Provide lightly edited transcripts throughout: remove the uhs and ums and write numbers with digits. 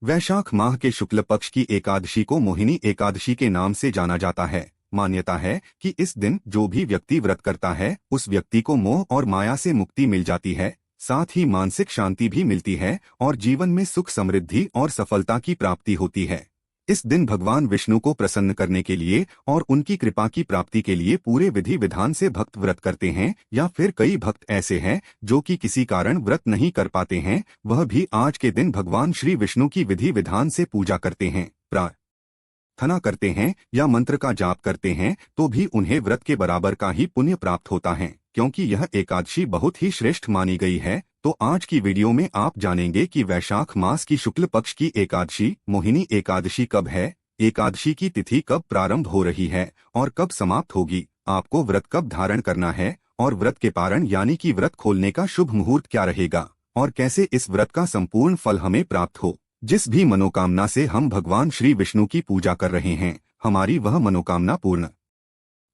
वैशाख माह के शुक्ल पक्ष की एकादशी को मोहिनी एकादशी के नाम से जाना जाता है। मान्यता है कि इस दिन जो भी व्यक्ति व्रत करता है उस व्यक्ति को मोह और माया से मुक्ति मिल जाती है, साथ ही मानसिक शांति भी मिलती है और जीवन में सुख समृद्धि और सफलता की प्राप्ति होती है। इस दिन भगवान विष्णु को प्रसन्न करने के लिए और उनकी कृपा की प्राप्ति के लिए पूरे विधि विधान से भक्त व्रत करते हैं, या फिर कई भक्त ऐसे हैं जो कि किसी कारण व्रत नहीं कर पाते हैं, वह भी आज के दिन भगवान श्री विष्णु की विधि विधान से पूजा करते हैं, प्रार्थना करते हैं या मंत्र का जाप करते हैं, तो भी उन्हें व्रत के बराबर का ही पुण्य प्राप्त होता है, क्योंकि यह एकादशी बहुत ही श्रेष्ठ मानी गई है। तो आज की वीडियो में आप जानेंगे कि वैशाख मास की शुक्ल पक्ष की एकादशी मोहिनी एकादशी कब है, एकादशी की तिथि कब प्रारंभ हो रही है और कब समाप्त होगी, आपको व्रत कब धारण करना है और व्रत के पारण यानी कि व्रत खोलने का शुभ मुहूर्त क्या रहेगा, और कैसे इस व्रत का संपूर्ण फल हमें प्राप्त हो। जिस भी मनोकामना से हम भगवान श्री विष्णु की पूजा कर रहे हैं, हमारी वह मनोकामना पूर्ण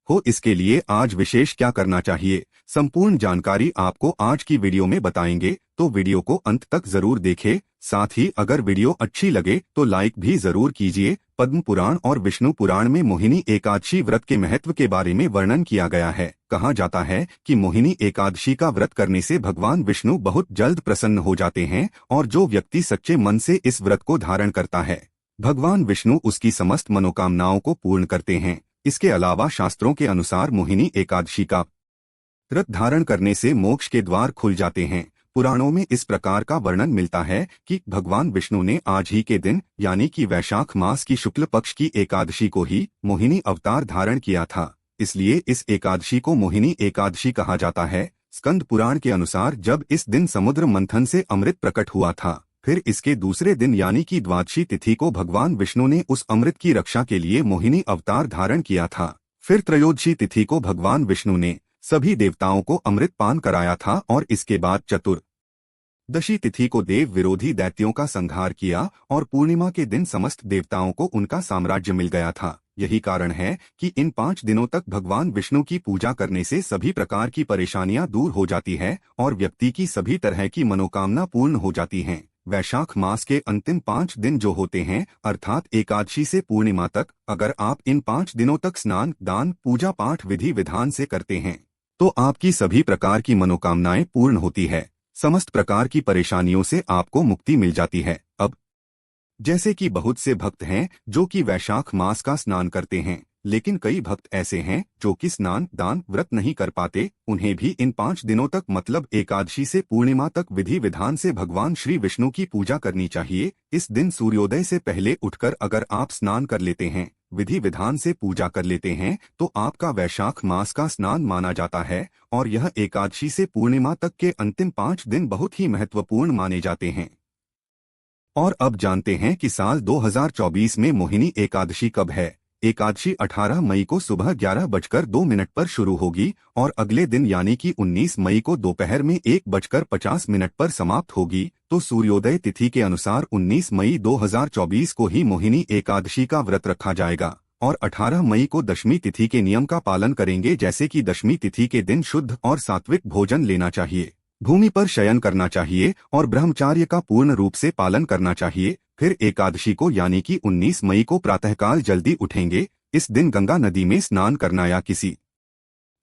हो, इसके लिए आज विशेष क्या करना चाहिए, संपूर्ण जानकारी आपको आज की वीडियो में बताएंगे, तो वीडियो को अंत तक जरूर देखें। साथ ही अगर वीडियो अच्छी लगे तो लाइक भी जरूर कीजिए। पद्म पुराण और विष्णु पुराण में मोहिनी एकादशी व्रत के महत्व के बारे में वर्णन किया गया है। कहा जाता है कि मोहिनी एकादशी का व्रत करने से भगवान विष्णु बहुत जल्द प्रसन्न हो जाते हैं, और जो व्यक्ति सच्चे मन से इस व्रत को धारण करता है, भगवान विष्णु उसकी समस्त मनोकामनाओं को पूर्ण करते हैं। इसके अलावा शास्त्रों के अनुसार मोहिनी एकादशी का व्रत धारण करने से मोक्ष के द्वार खुल जाते हैं। पुराणों में इस प्रकार का वर्णन मिलता है कि भगवान विष्णु ने आज ही के दिन यानी कि वैशाख मास की शुक्ल पक्ष की एकादशी को ही मोहिनी अवतार धारण किया था, इसलिए इस एकादशी को मोहिनी एकादशी कहा जाता है। स्कंद पुराण के अनुसार जब इस दिन समुद्र मंथन से अमृत प्रकट हुआ था, फिर इसके दूसरे दिन यानी कि द्वादशी तिथि को भगवान विष्णु ने उस अमृत की रक्षा के लिए मोहिनी अवतार धारण किया था। फिर त्रयोदशी तिथि को भगवान विष्णु ने सभी देवताओं को अमृत पान कराया था, और इसके बाद चतुर्दशी तिथि को देव विरोधी दैत्यों का संहार किया, और पूर्णिमा के दिन समस्त देवताओं को उनका साम्राज्य मिल गया था। यही कारण है कि इन 5 दिनों तक भगवान विष्णु की पूजा करने से सभी प्रकार की परेशानियां दूर हो जाती है और व्यक्ति की सभी तरह की मनोकामना पूर्ण हो जाती हैं। वैशाख मास के अंतिम 5 दिन जो होते हैं, अर्थात एकादशी से पूर्णिमा तक, अगर आप इन 5 दिनों तक स्नान दान पूजा पाठ विधि विधान से करते हैं, तो आपकी सभी प्रकार की मनोकामनाएं पूर्ण होती है, समस्त प्रकार की परेशानियों से आपको मुक्ति मिल जाती है। अब जैसे कि बहुत से भक्त हैं जो कि वैशाख मास का स्नान करते हैं, लेकिन कई भक्त ऐसे हैं जो कि स्नान दान व्रत नहीं कर पाते, उन्हें भी इन 5 दिनों तक मतलब एकादशी से पूर्णिमा तक विधि विधान से भगवान श्री विष्णु की पूजा करनी चाहिए। इस दिन सूर्योदय से पहले उठकर अगर आप स्नान कर लेते हैं, विधि विधान से पूजा कर लेते हैं, तो आपका वैशाख मास का स्नान माना जाता है, और यह एकादशी से पूर्णिमा तक के अंतिम 5 दिन बहुत ही महत्वपूर्ण माने जाते हैं। और अब जानते हैं कि साल 2024 में मोहिनी एकादशी कब है। एकादशी 18 मई को सुबह 11:02 पर शुरू होगी और अगले दिन यानी कि 19 मई को दोपहर में 1:50 पर समाप्त होगी। तो सूर्योदय तिथि के अनुसार 19 मई 2024 को ही मोहिनी एकादशी का व्रत रखा जाएगा, और 18 मई को दशमी तिथि के नियम का पालन करेंगे, जैसे कि दशमी तिथि के दिन शुद्ध और सात्विक भोजन लेना चाहिए, भूमि पर शयन करना चाहिए और ब्रह्मचार्य का पूर्ण रूप से पालन करना चाहिए। फिर एकादशी को यानी कि 19 मई को प्रातःकाल जल्दी उठेंगे। इस दिन गंगा नदी में स्नान करना या किसी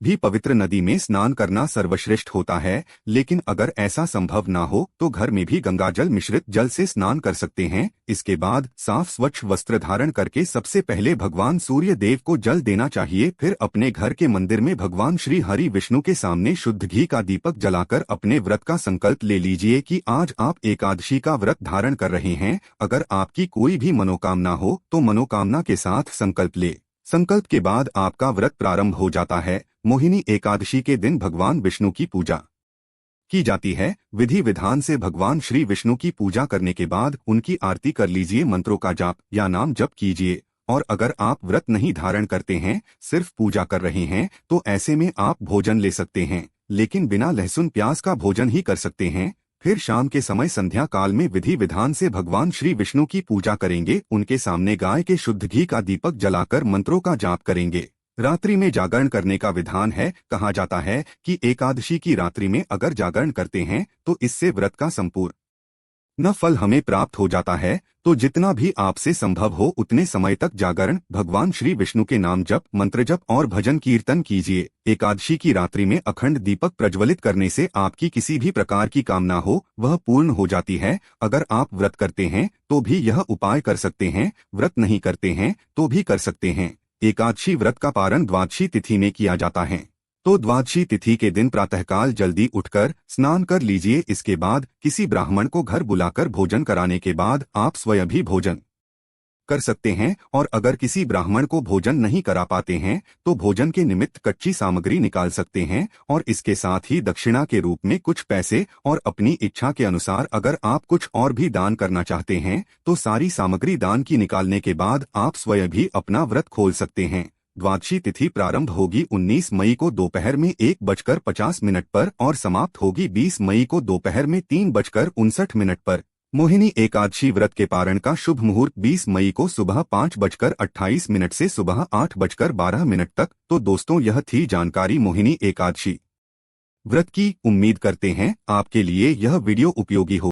भी पवित्र नदी में स्नान करना सर्वश्रेष्ठ होता है, लेकिन अगर ऐसा संभव ना हो तो घर में भी गंगा जल मिश्रित जल से स्नान कर सकते हैं। इसके बाद साफ स्वच्छ वस्त्र धारण करके सबसे पहले भगवान सूर्य देव को जल देना चाहिए। फिर अपने घर के मंदिर में भगवान श्री हरि विष्णु के सामने शुद्ध घी का दीपक जलाकर अपने व्रत का संकल्प ले लीजिए कि आज आप एकादशी का व्रत धारण कर रहे हैं। अगर आपकी कोई भी मनोकामना हो तो मनोकामना के साथ संकल्प ले। संकल्प के बाद आपका व्रत प्रारंभ हो जाता है। मोहिनी एकादशी के दिन भगवान विष्णु की पूजा की जाती है। विधि विधान से भगवान श्री विष्णु की पूजा करने के बाद उनकी आरती कर लीजिए, मंत्रों का जाप या नाम जप कीजिए। और अगर आप व्रत नहीं धारण करते हैं, सिर्फ पूजा कर रहे हैं, तो ऐसे में आप भोजन ले सकते हैं, लेकिन बिना लहसुन प्याज का भोजन ही कर सकते हैं। फिर शाम के समय संध्या काल में विधि विधान से भगवान श्री विष्णु की पूजा करेंगे। उनके सामने गाय के शुद्ध घी का दीपक जलाकर मंत्रों का जाप करेंगे। रात्रि में जागरण करने का विधान है। कहा जाता है कि एकादशी की रात्रि में अगर जागरण करते हैं तो इससे व्रत का संपूर्ण न फल हमें प्राप्त हो जाता है, तो जितना भी आपसे संभव हो उतने समय तक जागरण, भगवान श्री विष्णु के नाम जप, मंत्र जप और भजन कीर्तन कीजिए। एकादशी की रात्रि में अखंड दीपक प्रज्वलित करने से आपकी किसी भी प्रकार की कामना हो वह पूर्ण हो जाती है। अगर आप व्रत करते हैं तो भी यह उपाय कर सकते हैं, व्रत नहीं करते हैं तो भी कर सकते हैं। एकादशी व्रत का पारण द्वादशी तिथि में किया जाता है, तो द्वादशी तिथि के दिन प्रातःकाल जल्दी उठकर स्नान कर लीजिए। इसके बाद किसी ब्राह्मण को घर बुलाकर भोजन कराने के बाद आप स्वयं भी भोजन कर सकते हैं। और अगर किसी ब्राह्मण को भोजन नहीं करा पाते हैं तो भोजन के निमित्त कच्ची सामग्री निकाल सकते हैं और इसके साथ ही दक्षिणा के रूप में कुछ पैसे, और अपनी इच्छा के अनुसार अगर आप कुछ और भी दान करना चाहते हैं तो सारी सामग्री दान की निकालने के बाद आप स्वयं भी अपना व्रत खोल सकते हैं। द्वादशी तिथि प्रारंभ होगी 19 मई को दोपहर में 1:50 पर और समाप्त होगी 20 मई को दोपहर में 3:59 पर। मोहिनी एकादशी व्रत के पारण का शुभ मुहूर्त 20 मई को सुबह 5:28 से सुबह 8:12 तक। तो दोस्तों, यह थी जानकारी मोहिनी एकादशी व्रत की। उम्मीद करते हैं आपके लिए यह वीडियो उपयोगी हो।